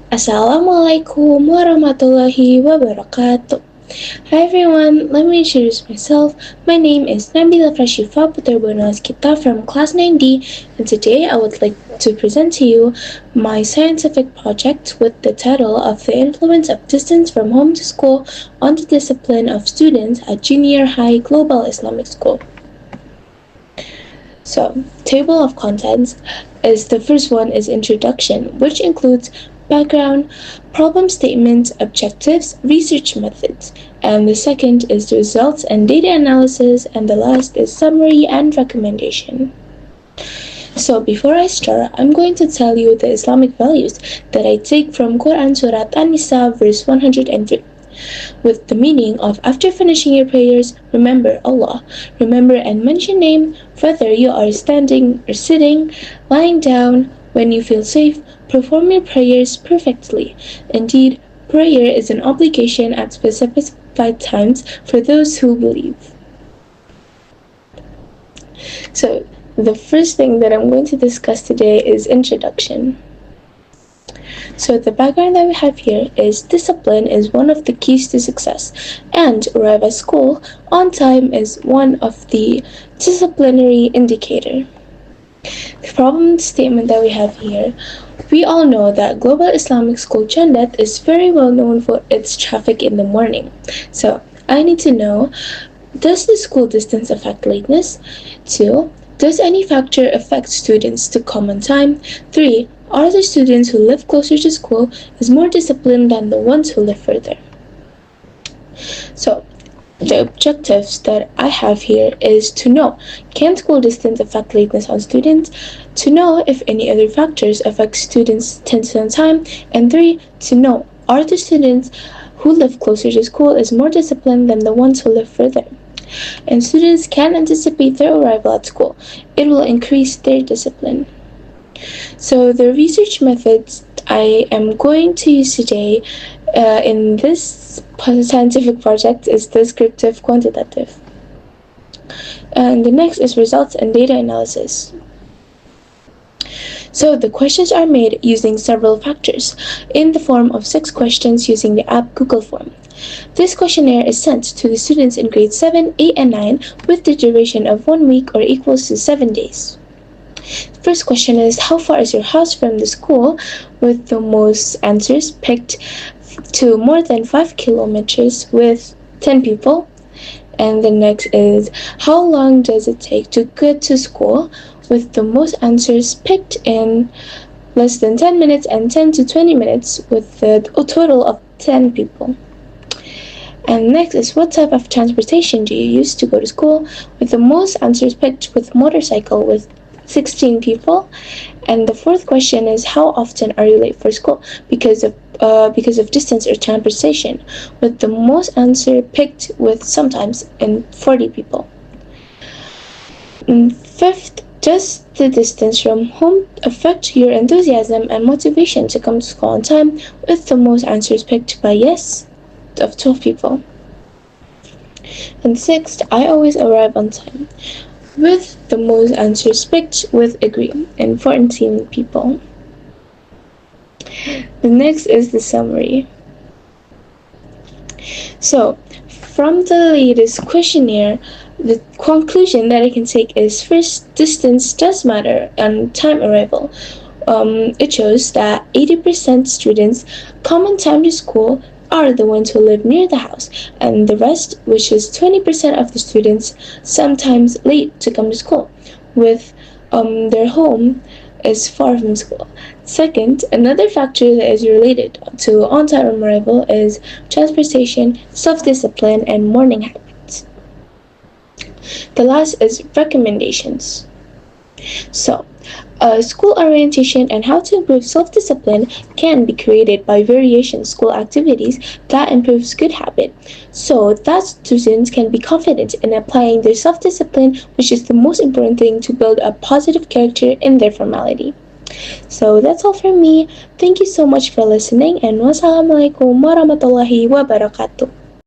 Assalamualaikum warahmatullahi wabarakatuh. Hi everyone, let me introduce myself. My name is Nabila Afrasyifa Kita from Class 9D, and today I would like to present to you my scientific project with the title of The Influence of Distance from Home to School on the Discipline of Students at Junior High Global Islamic School. So, table of contents is the first one is introduction, which includes background, problem statements, objectives, research methods, and the second is the results and data analysis, and the last is summary and recommendation. So before I start, I'm going to tell you the Islamic values that I take from Quran Surah An-Nisa verse 103 with the meaning of after finishing your prayers, remember Allah. Remember and mention name, whether you are standing or sitting, lying down, when you feel safe, perform your prayers perfectly. Indeed, prayer is an obligation at specified times for those who believe. So, the first thing that I'm going to discuss today is introduction. So the background that we have here is discipline is one of the keys to success, and arrive at school on time is one of the disciplinary indicator. The problem statement that we have here, we all know that Global Islamic School Jandat is very well known for its traffic in the morning. So I need to know, does the school distance affect lateness? 2. Does any factor affect students to come on time? 3. Are the students who live closer to school is more disciplined than the ones who live further? So, the objectives that I have here is to know, can school distance affect lateness on students? To know if any other factors affect students' attendance on time? And 3, to know, are the students who live closer to school is more disciplined than the ones who live further? And students can anticipate their arrival at school. It will increase their discipline. So the research methods I am going to use today in this scientific project is descriptive quantitative. And the next is results and data analysis. So the questions are made using several factors in the form of 6 questions using the app Google Form. This questionnaire is sent to the students in grades 7, 8, and 9 with the duration of 1 week or equals to 7 days. First question is, how far is your house from the school? With the most answers picked to more than 5 kilometers with 10 people. And the next is, how long does it take to get to school? With the most answers picked in less than 10 minutes and 10 to 20 minutes with a total of 10 people. And next is, what type of transportation do you use to go to school? With the most answers picked with motorcycle with 16 people. And the fourth question is, how often are you late for school because of distance or transportation? With the most answer picked with sometimes in 40 people. And fifth, does the distance from home affect your enthusiasm and motivation to come to school on time? With the most answers picked by yes of 12 people. And sixth, I always arrive on time. With the most answers picked with agree and 14 people. The next is the summary. So, from the latest questionnaire, the conclusion that I can take is, first, distance does matter on time arrival. It shows that 80% students come on time to school are the ones who live near the house, and the rest, which is 20% of the students, sometimes late to come to school, with their home is far from school. Second, another factor that is related to on-time arrival is transportation, self-discipline, and morning habits. The last is recommendations. So, school orientation and how to improve self-discipline can be created by variation school activities that improves good habit, so that students can be confident in applying their self-discipline, which is the most important thing to build a positive character in their formality. So that's all from me. Thank you so much for listening, and wassalamualaikum warahmatullahi wabarakatuh.